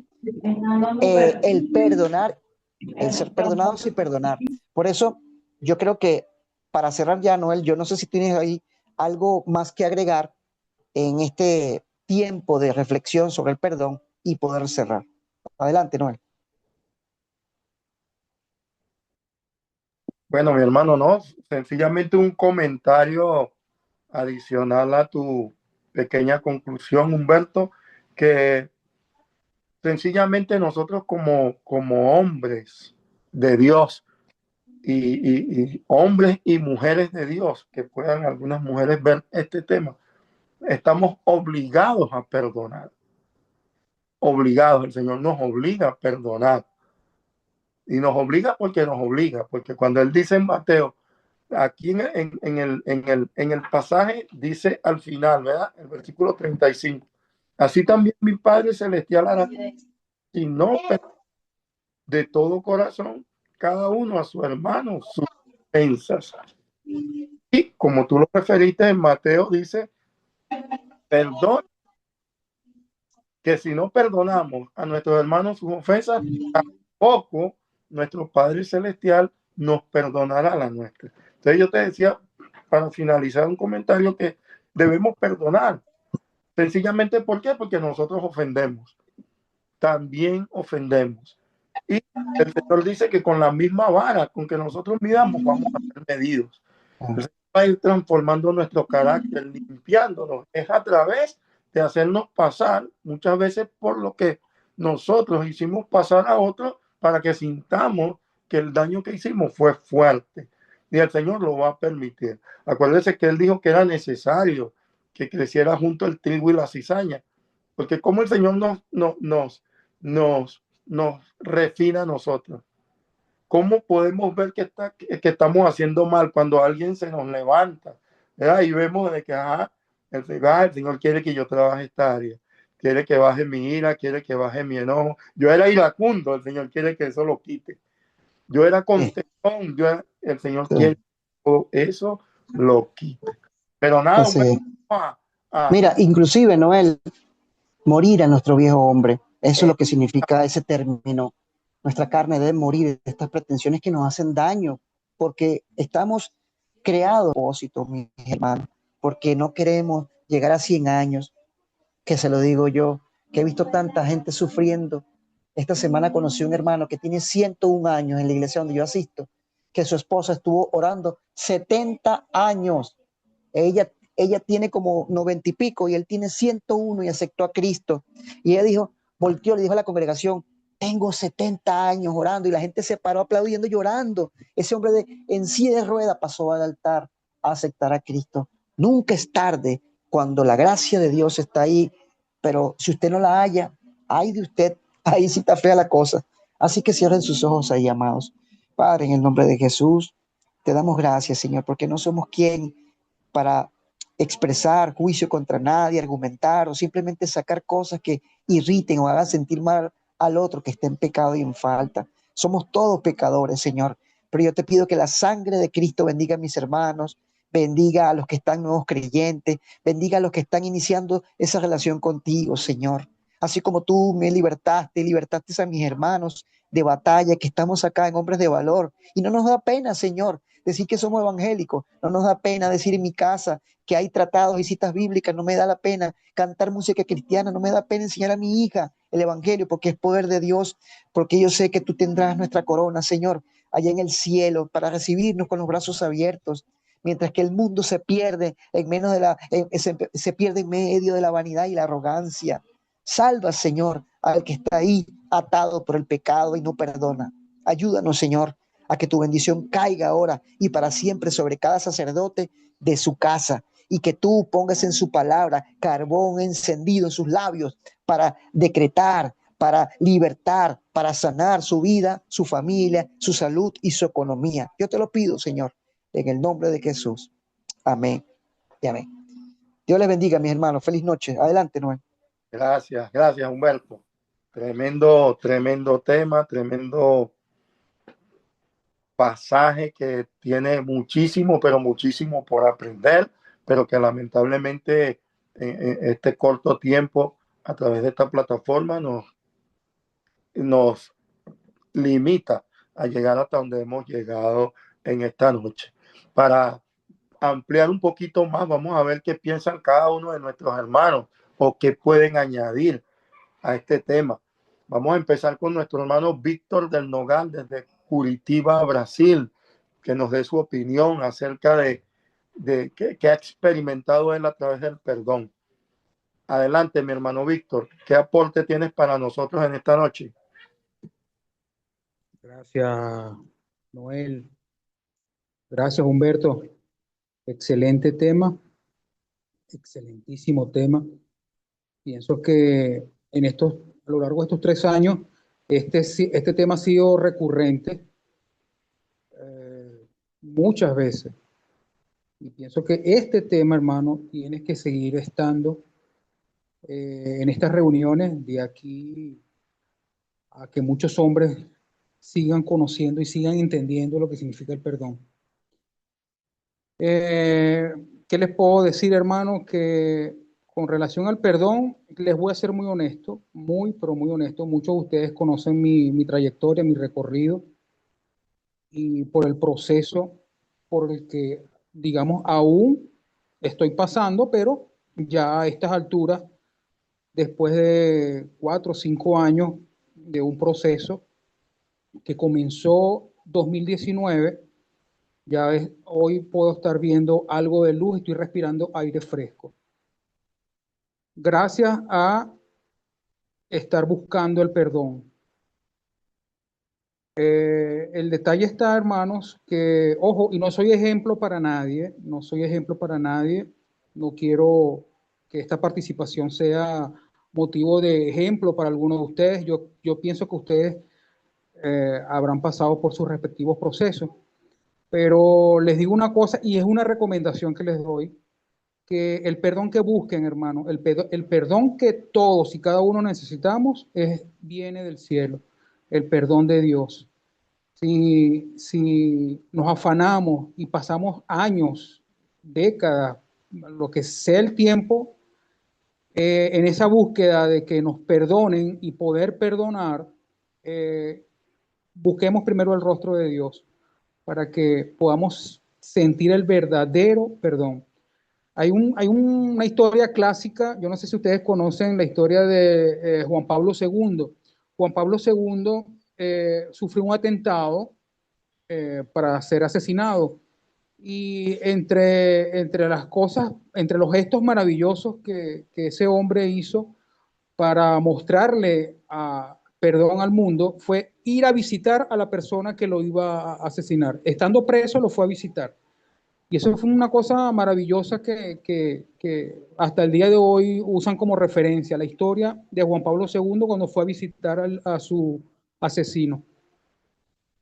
[SPEAKER 2] el perdonar, el ser perdonados y perdonar. Por eso yo creo que para cerrar ya, Noel, yo no sé si tienes ahí algo más que agregar en este tiempo de reflexión sobre el perdón y poder cerrar. Adelante, Noel.
[SPEAKER 1] Bueno, mi hermano, no, sencillamente un comentario adicional a tu pequeña conclusión, Humberto, que sencillamente nosotros como hombres de Dios y hombres y mujeres de Dios, que puedan algunas mujeres ver este tema, estamos obligados a perdonar, obligados, el Señor nos obliga a perdonar. Y nos obliga porque cuando Él dice en Mateo, aquí en el pasaje dice al final, ¿verdad? El versículo 35. Así también mi Padre Celestial hará si no de todo corazón cada uno a su hermano sus ofensas. Y como tú lo referiste en Mateo, dice, perdón, que si no perdonamos a nuestros hermanos sus ofensas, tampoco nuestro Padre Celestial nos perdonará la nuestra. Entonces yo te decía, para finalizar un comentario, que debemos perdonar. Sencillamente, ¿por qué? Porque nosotros ofendemos. También ofendemos. Y el Señor dice que con la misma vara con que nosotros midamos, vamos a ser medidos. El Señor va a ir transformando nuestro carácter, limpiándonos. Es a través de hacernos pasar muchas veces por lo que nosotros hicimos pasar a otros para que sintamos que el daño que hicimos fue fuerte. Y el Señor lo va a permitir. Acuérdense que Él dijo que era necesario que creciera junto el trigo y la cizaña. Porque como el Señor nos refina a nosotros. ¿Cómo podemos ver que estamos haciendo mal cuando alguien se nos levanta? ¿Verdad? Y vemos de que el Señor quiere que yo trabaje esta área, quiere que baje mi ira, quiere que baje mi enojo. Yo era iracundo, el Señor quiere que eso lo quite. Yo era contestón, el Señor quiere que eso lo quite. Pero nada, bueno,
[SPEAKER 2] mira, inclusive, Noel, morir a nuestro viejo hombre, eso es lo que significa ese término. Nuestra carne debe morir de estas pretensiones que nos hacen daño, porque estamos creados a propósito, mis hermanos, porque no queremos llegar a 100 años, que se lo digo yo, que he visto tanta gente sufriendo. Esta semana conocí a un hermano que tiene 101 años en la iglesia donde yo asisto, que su esposa estuvo orando 70 años. Ella tiene como 90 y pico y él tiene 101 y aceptó a Cristo. Y ella dijo, volteó, le dijo a la congregación, tengo 70 años orando, y la gente se paró aplaudiendo, llorando. Ese hombre en silla de rueda pasó al altar a aceptar a Cristo. Nunca es tarde cuando la gracia de Dios está ahí, pero si usted no la halla, ay de usted, ahí sí está fea la cosa. Así que cierren sus ojos ahí, amados. Padre, en el nombre de Jesús, te damos gracias, Señor, porque no somos quien para expresar juicio contra nadie, argumentar o simplemente sacar cosas que irriten o hagan sentir mal al otro que esté en pecado y en falta. Somos todos pecadores, Señor, pero yo te pido que la sangre de Cristo bendiga a mis hermanos, bendiga a los que están nuevos creyentes, bendiga a los que están iniciando esa relación contigo, Señor. así como tú me libertaste y libertaste a mis hermanos de batalla, que estamos acá en hombres de valor. Y no nos da pena, Señor, decir que somos evangélicos, no nos da pena decir en mi casa que hay tratados y citas bíblicas, no me da la pena cantar música cristiana, no me da pena enseñar a mi hija el evangelio, porque es poder de Dios, porque yo sé que tú tendrás nuestra corona, Señor, allá en el cielo, para recibirnos con los brazos abiertos, mientras que el mundo se pierde en menos de se pierde en medio de la vanidad y la arrogancia. Salva, Señor, al que está ahí atado por el pecado y no perdona. Ayúdanos, Señor, a que tu bendición caiga ahora y para siempre sobre cada sacerdote de su casa, y que tú pongas en su palabra carbón encendido en sus labios para decretar, para libertar, para sanar su vida, su familia, su salud y su economía. Yo te lo pido, Señor, en el nombre de Jesús. Amén y amén. Dios les bendiga, mis hermanos. Feliz noche. Adelante, Noel.
[SPEAKER 1] Gracias, gracias, Humberto. Tremendo, tremendo tema, tremendo pasaje que tiene muchísimo, pero muchísimo por aprender, pero que lamentablemente en este corto tiempo, a través de esta plataforma, nos limita a llegar hasta donde hemos llegado en esta noche. Para ampliar un poquito más, vamos a ver qué piensan cada uno de nuestros hermanos o qué pueden añadir a este tema. Vamos a empezar con nuestro hermano Víctor del Nogal desde Curitiba, Brasil, que nos dé su opinión acerca de qué ha experimentado él a través del perdón. Adelante, mi hermano Víctor, ¿qué aporte tienes para nosotros en esta noche?
[SPEAKER 4] Gracias, Noel. Gracias, Humberto. Excelente tema, excelentísimo tema. Pienso que a lo largo de estos 3 años, este tema ha sido recurrente muchas veces. Y pienso que este tema, hermano, tiene que seguir estando en estas reuniones de aquí a que muchos hombres sigan conociendo y sigan entendiendo lo que significa el perdón. ¿Qué les puedo decir, hermano? Que con relación al perdón, les voy a ser muy honesto, pero muy honesto. Muchos de ustedes conocen mi trayectoria, mi recorrido y por el proceso por el que, digamos, aún estoy pasando, pero ya a estas alturas, después de 4 o 5 años de un proceso que comenzó 2019, ya hoy puedo estar viendo algo de luz, estoy respirando aire fresco. Gracias a estar buscando el perdón. El detalle está, hermanos, que, ojo, y no soy ejemplo para nadie, no soy ejemplo para nadie, no quiero que esta participación sea motivo de ejemplo para algunos de ustedes. Yo pienso que ustedes habrán pasado por sus respectivos procesos, pero les digo una cosa, y es una recomendación que les doy, que el perdón que busquen, hermano, el perdón que todos y cada uno necesitamos viene del cielo, el perdón de Dios. Si nos afanamos y pasamos años, décadas, lo que sea el tiempo, en esa búsqueda de que nos perdonen y poder perdonar, busquemos primero el rostro de Dios para que podamos sentir el verdadero perdón. Hay una historia clásica, yo no sé si ustedes conocen la historia de Juan Pablo II. Juan Pablo II sufrió un atentado para ser asesinado. Y entre las cosas, entre los gestos maravillosos que ese hombre hizo para mostrarle perdón al mundo, fue ir a visitar a la persona que lo iba a asesinar. Estando preso, lo fue a visitar. Y eso fue una cosa maravillosa que hasta el día de hoy usan como referencia la historia de Juan Pablo II cuando fue a visitar a su asesino.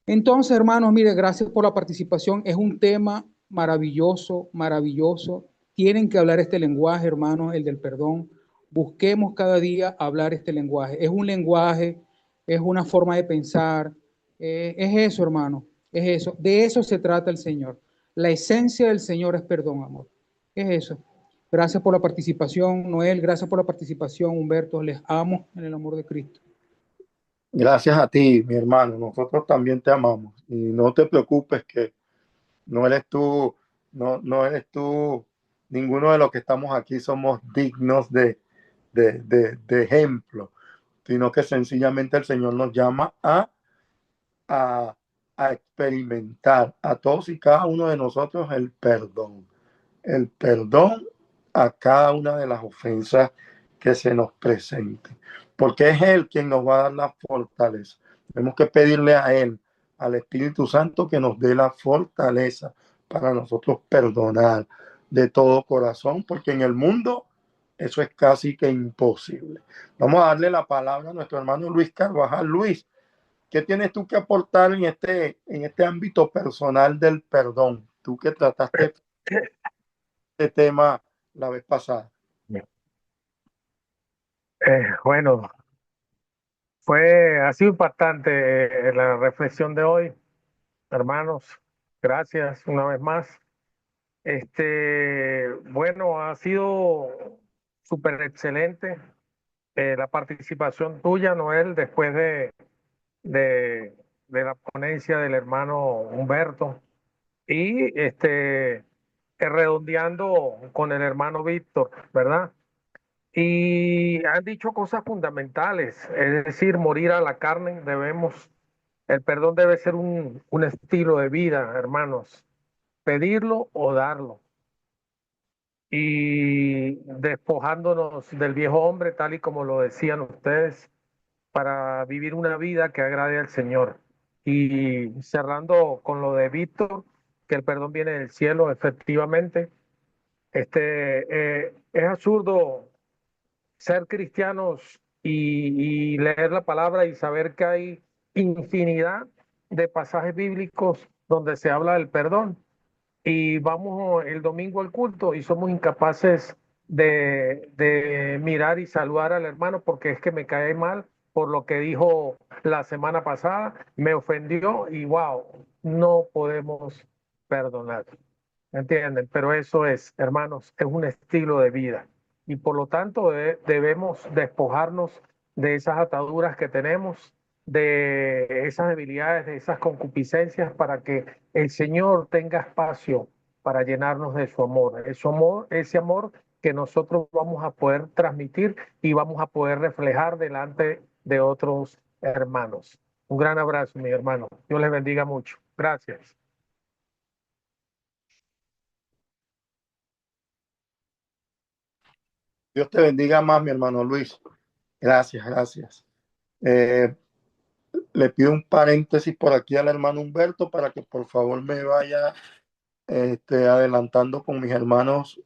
[SPEAKER 4] Entonces, hermanos, mire, gracias por la participación. Es un tema maravilloso, maravilloso. Tienen que hablar este lenguaje, hermanos, el del perdón. Busquemos cada día hablar este lenguaje. Es un lenguaje, es una forma de pensar. Es eso, hermano, es eso. De eso se trata el Señor. La esencia del Señor es perdón, amor. Es eso. Gracias por la participación, Noel. Gracias por la participación, Humberto. Les amo en el amor de Cristo.
[SPEAKER 1] Gracias a ti, mi hermano. Nosotros también te amamos. Y no te preocupes que no eres tú, no eres tú, ninguno de los que estamos aquí somos dignos de ejemplo, sino que sencillamente el Señor nos llama a, a experimentar a todos y cada uno de nosotros el perdón a cada una de las ofensas que se nos presenten, porque es Él quien nos va a dar la fortaleza. Tenemos que pedirle a Él, al Espíritu Santo, que nos dé la fortaleza para nosotros perdonar de todo corazón, porque en el mundo eso es casi que imposible. Vamos a darle la palabra a nuestro hermano Luis Carvajal. Luis, ¿qué tienes tú que aportar en este ámbito personal del perdón? Tú que trataste este tema la vez pasada.
[SPEAKER 3] Bueno, ha sido impactante la reflexión de hoy, hermanos. Gracias una vez más. Bueno, ha sido súper excelente la participación tuya, Noel, después de la ponencia del hermano Humberto y redondeando con el hermano Víctor, ¿verdad? Y han dicho cosas fundamentales, es decir, morir a la carne, el perdón debe ser un estilo de vida, hermanos, pedirlo o darlo. Y despojándonos del viejo hombre, tal y como lo decían ustedes, para vivir una vida que agrade al Señor. Y cerrando con lo de Víctor, que el perdón viene del cielo, efectivamente, es absurdo ser cristianos y leer la palabra y saber que hay infinidad de pasajes bíblicos donde se habla del perdón. Y vamos el domingo al culto y somos incapaces de mirar y saludar al hermano porque es que me cae mal por lo que dijo la semana pasada, me ofendió y wow, no podemos perdonar. ¿Entienden? Pero eso es, hermanos, es un estilo de vida y por lo tanto debemos despojarnos de esas ataduras que tenemos, de esas debilidades, de esas concupiscencias para que el Señor tenga espacio para llenarnos de su amor, ese amor que nosotros vamos a poder transmitir y vamos a poder reflejar delante de otros hermanos. Un gran abrazo, mi hermano. Dios les bendiga mucho. Gracias.
[SPEAKER 1] Dios te bendiga más, mi hermano Luis. Gracias, gracias. Le pido un paréntesis por aquí al hermano Humberto para que por favor me vaya adelantando con mis hermanos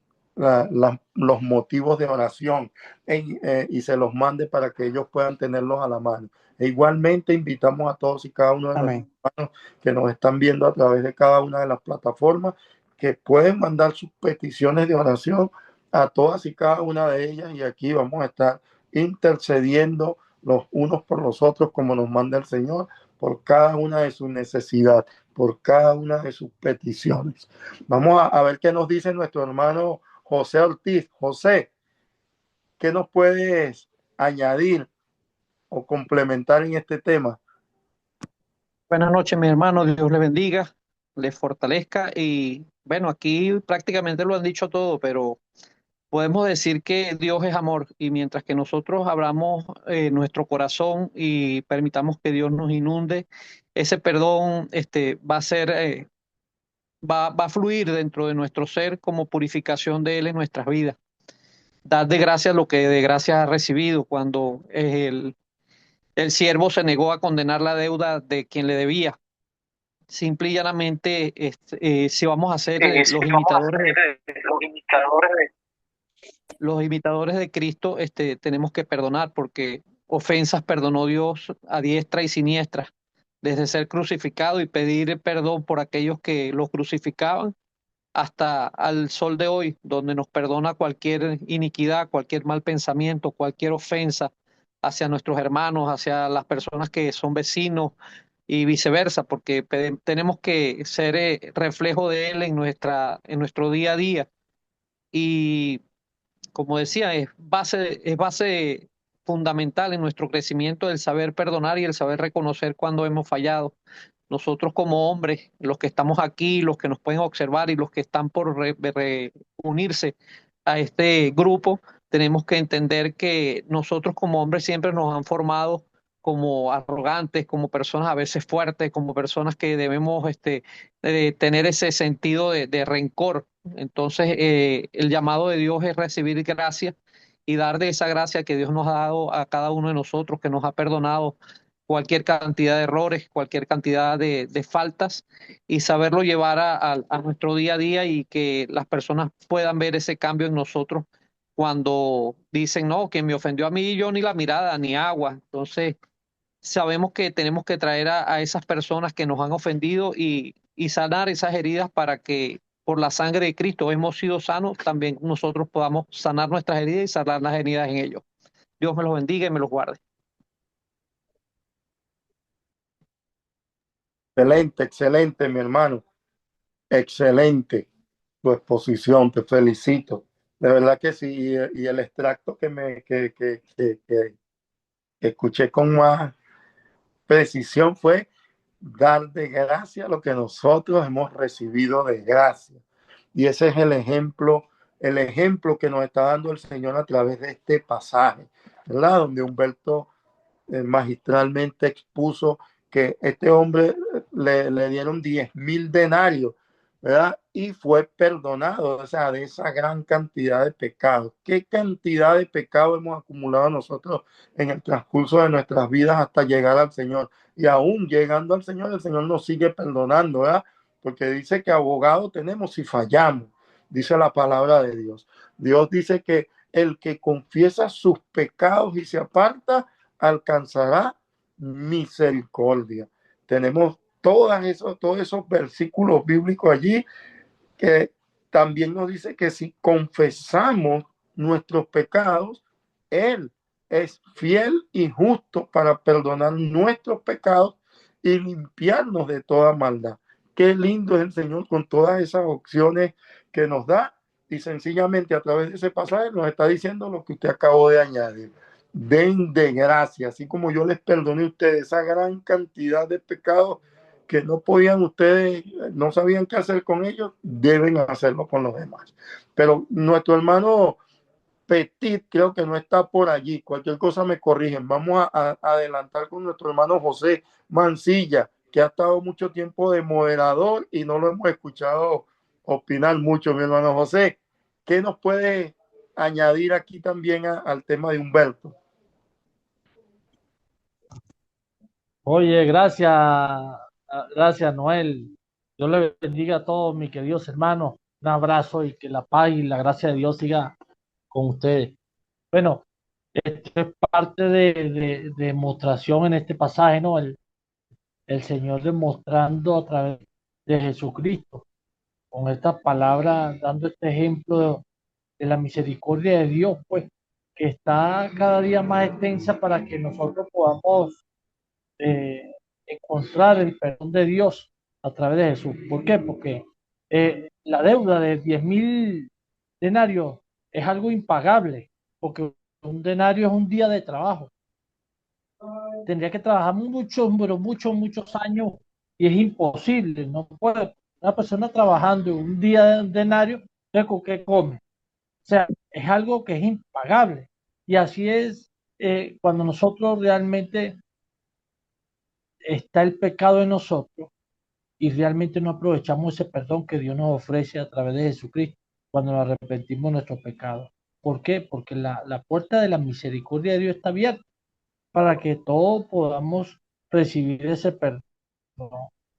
[SPEAKER 1] los motivos de oración y se los mande para que ellos puedan tenerlos a la mano. E igualmente invitamos a todos y cada uno de nuestros hermanos que nos están viendo a través de cada una de las plataformas que pueden mandar sus peticiones de oración a todas y cada una de ellas y aquí vamos a estar intercediendo los unos por los otros como nos manda el Señor por cada una de sus necesidades, por cada una de sus peticiones. Vamos a ver qué nos dice nuestro hermano José Ortiz. José, ¿qué nos puedes añadir o complementar en este tema?
[SPEAKER 2] Buenas noches, mi hermano. Dios le bendiga, le fortalezca. Y bueno, aquí prácticamente lo han dicho todo, pero podemos decir que Dios es amor y mientras que nosotros abramos nuestro corazón y permitamos que Dios nos inunde, ese perdón va a ser, va a fluir dentro de nuestro ser como purificación de Él en nuestras vidas. Dar de gracia lo que de gracia ha recibido cuando el siervo se negó a condenar la deuda de quien le debía. Simple y llanamente, si vamos a ser los imitadores de Cristo, tenemos que perdonar porque ofensas perdonó Dios a diestra y siniestra, desde ser crucificado y pedir perdón por aquellos que lo crucificaban hasta al sol de hoy, donde nos perdona cualquier iniquidad, cualquier mal pensamiento, cualquier ofensa hacia nuestros hermanos, hacia las personas que son vecinos y viceversa, porque tenemos que ser reflejo de Él en nuestro día a día. Y
[SPEAKER 5] como decía, es base fundamental en nuestro crecimiento el saber perdonar y el saber reconocer cuando hemos fallado. Nosotros como hombres, los que estamos aquí, los que nos pueden observar y los que están por unirse a este grupo, tenemos que entender que nosotros como hombres siempre nos han formado como arrogantes, como personas a veces fuertes, como personas que debemos tener ese sentido de rencor. Entonces, el llamado de Dios es recibir gracia y dar de esa gracia que Dios nos ha dado a cada uno de nosotros, que nos ha perdonado cualquier cantidad de errores, cualquier cantidad de faltas y saberlo llevar a nuestro día a día y que las personas puedan ver ese cambio en nosotros cuando dicen, no, que me ofendió a mí, yo ni la mirada, ni agua. Entonces, sabemos que tenemos que traer a esas personas que nos han ofendido y sanar esas heridas para que por la sangre de Cristo hemos sido sanos, también nosotros podamos sanar nuestras heridas y sanar las heridas en ellos. Dios me los bendiga y me los guarde.
[SPEAKER 1] Excelente, excelente, mi hermano. Excelente tu exposición, te felicito. De verdad que sí, y el extracto que escuché con más precisión fue dar de gracia lo que nosotros hemos recibido de gracia. Y ese es el ejemplo que nos está dando el Señor a través de este pasaje, ¿verdad? Donde Humberto magistralmente expuso que este hombre le dieron 10,000 denarios, ¿verdad? Y fue perdonado, o sea, de esa gran cantidad de pecados. ¿Qué cantidad de pecados hemos acumulado nosotros en el transcurso de nuestras vidas hasta llegar al Señor? Y aún llegando al Señor, el Señor nos sigue perdonando, ¿verdad? Porque dice que abogado tenemos si fallamos, dice la palabra de Dios. Dios dice que el que confiesa sus pecados y se aparta, alcanzará misericordia. Tenemos todos esos versículos bíblicos allí que también nos dice que si confesamos nuestros pecados, Él es fiel y justo para perdonar nuestros pecados y limpiarnos de toda maldad. Qué lindo es el Señor con todas esas opciones que nos da y sencillamente a través de ese pasaje nos está diciendo lo que usted acabó de añadir. Den de gracia, así como yo les perdoné a ustedes esa gran cantidad de pecados que no podían ustedes, no sabían qué hacer con ellos, deben hacerlo con los demás. Pero nuestro hermano Petit creo que no está por allí. Cualquier cosa me corrigen. Vamos a adelantar con nuestro hermano José Mancilla, que ha estado mucho tiempo de moderador y no lo hemos escuchado opinar mucho, mi hermano José. ¿Qué nos puede añadir aquí también al tema de Humberto?
[SPEAKER 6] Oye, gracias Noel. Dios le bendiga a todos mis queridos hermanos. Un abrazo y que la paz y la gracia de Dios siga con ustedes. Bueno, esto es parte de demostración en este pasaje, ¿no? El Señor demostrando a través de Jesucristo, con estas palabras, dando este ejemplo de la misericordia de Dios, pues, que está cada día más extensa para que nosotros podamos encontrar el perdón de Dios a través de Jesús. ¿Por qué? Porque la deuda de 10,000 denarios es algo impagable, porque un denario es un día de trabajo. Tendría que trabajar muchos, pero muchos años y es imposible. No puede una persona trabajando un día de un denario, ¿con qué come? O sea, es algo que es impagable. Y así es cuando nosotros realmente está el pecado en nosotros y realmente no aprovechamos ese perdón que Dios nos ofrece a través de Jesucristo cuando nos arrepentimos de nuestros pecados. ¿Por qué? Porque la puerta de la misericordia de Dios está abierta para que todos podamos recibir ese perdón.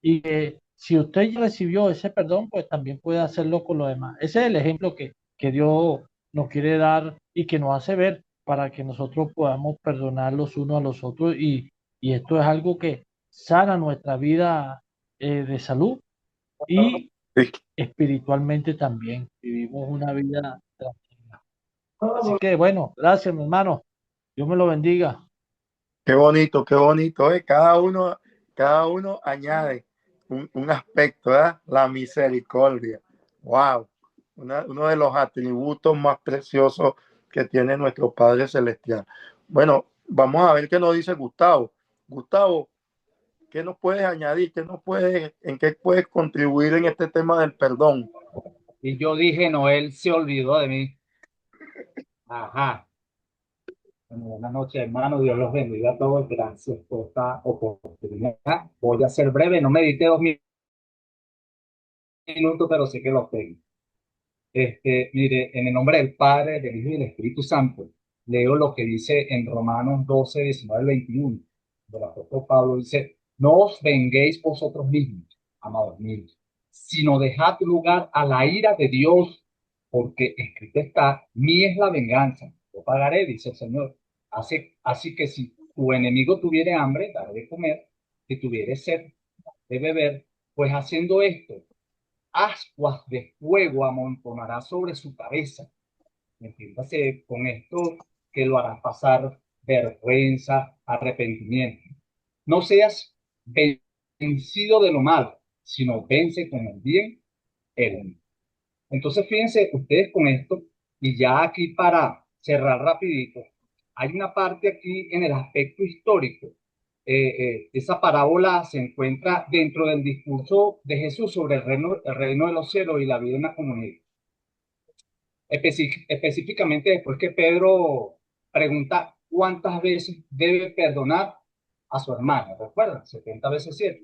[SPEAKER 6] Y que si usted ya recibió ese perdón, pues también puede hacerlo con los demás. Ese es el ejemplo que Dios nos quiere dar y que nos hace ver para que nosotros podamos perdonar los unos a los otros. Y esto es algo que sana nuestra vida de salud y espiritualmente también. Vivimos una vida tranquila. Así que bueno, gracias mi hermano. Dios me lo bendiga.
[SPEAKER 1] Qué bonito, qué bonito. Cada uno añade un aspecto, ¿verdad? La misericordia. Wow. uno de los atributos más preciosos que tiene nuestro Padre Celestial. Bueno, vamos a ver qué nos dice Gustavo. Gustavo, ¿qué nos puedes añadir? ¿En qué puedes contribuir en este tema del perdón?
[SPEAKER 7] Y yo dije, Noel se olvidó de mí. Ajá. Bueno, buenas noches, hermano. Dios los bendiga a todos. Gracias por esta oportunidad. Voy a ser breve. No medité 2 minutos, pero sé que los tengo. Mire, en el nombre del Padre, del Hijo y del Espíritu Santo, leo lo que dice en Romanos 12, 19 al 21. Del apóstol Pablo dice: no os venguéis vosotros mismos, amados míos, sino dejad lugar a la ira de Dios, porque escrito está: mía es la venganza, yo pagaré, dice el Señor. Así que si tu enemigo tuviere hambre, dale de comer; si tuviere sed, de beber; pues haciendo esto, ascuas de fuego amontonará sobre su cabeza. Entiéndase con esto que lo hará pasar vergüenza, arrepentimiento. No seas vencido de lo malo, sino vence con el bien el bien. Entonces, fíjense ustedes con esto, y ya aquí para cerrar rapidito, hay una parte aquí en el aspecto histórico. Esa parábola se encuentra dentro del discurso de Jesús sobre el reino de los cielos y la vida en la comunidad. Específicamente después que Pedro pregunta cuántas veces debe perdonar a su hermano. ¿Recuerdan? 70 veces 7.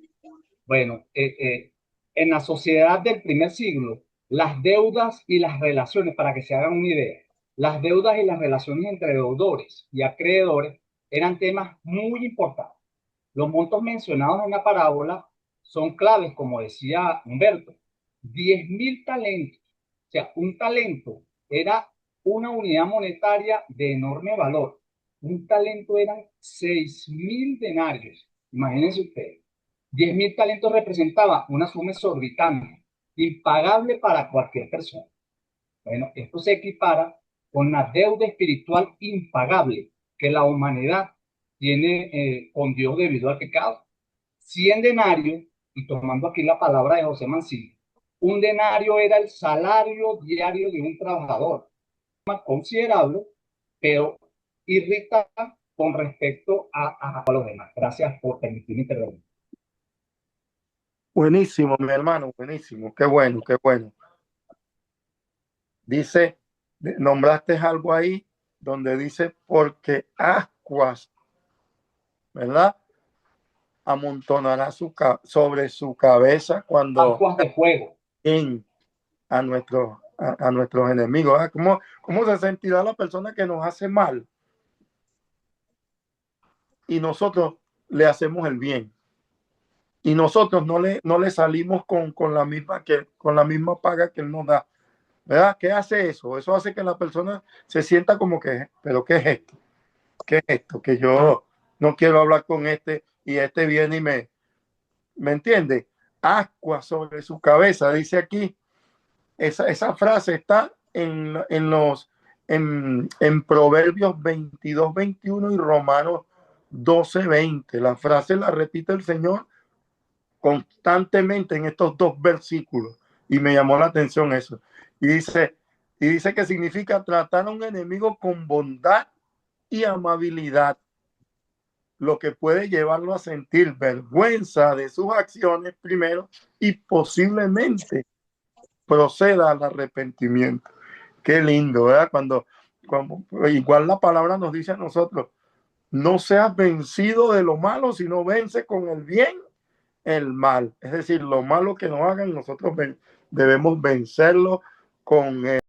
[SPEAKER 7] Bueno, en la sociedad del primer siglo, las deudas y las relaciones, para que se hagan una idea, las deudas y las relaciones entre deudores y acreedores eran temas muy importantes. Los montos mencionados en la parábola son claves, como decía Humberto: 10.000 talentos. O sea, un talento era una unidad monetaria de enorme valor. Un talento eran 6.000 denarios. Imagínense ustedes. 10.000 talentos representaba una suma exorbitante, impagable para cualquier persona. Bueno, esto se equipara con la deuda espiritual impagable que la humanidad tiene con Dios debido al pecado. 100 denarios, y tomando aquí la palabra de José Mancilla, un denario era el salario diario de un trabajador, más considerable, pero irrita con respecto a los demás. Gracias por permitirme intervenir.
[SPEAKER 1] Buenísimo, mi hermano, buenísimo. Qué bueno, qué bueno. Dice, nombraste algo ahí donde dice: porque ascuas, ¿verdad?, amontonará sobre su cabeza cuando
[SPEAKER 7] ascuas de fuego
[SPEAKER 1] a nuestros enemigos. ¿Cómo se sentirá la persona que nos hace mal y nosotros le hacemos el bien? Y nosotros no le salimos con la misma paga que él nos da, ¿verdad? ¿Qué hace eso? Eso hace que la persona se sienta como que, ¿pero qué es esto? ¿Qué es esto? Que yo no quiero hablar con este y este viene y ¿me entiende? Ascua sobre su cabeza, dice aquí. Esa frase está en Proverbios 22, 21 y Romanos 12, 20. La frase la repite el Señor constantemente en estos dos versículos y me llamó la atención eso. Y dice que significa tratar a un enemigo con bondad y amabilidad, lo que puede llevarlo a sentir vergüenza de sus acciones primero y posiblemente proceda al arrepentimiento. Qué lindo, ¿verdad? Cuando igual la palabra nos dice a nosotros: no seas vencido de lo malo, sino vence con el bien el mal. Es decir, lo malo que nos hagan, nosotros debemos vencerlo con el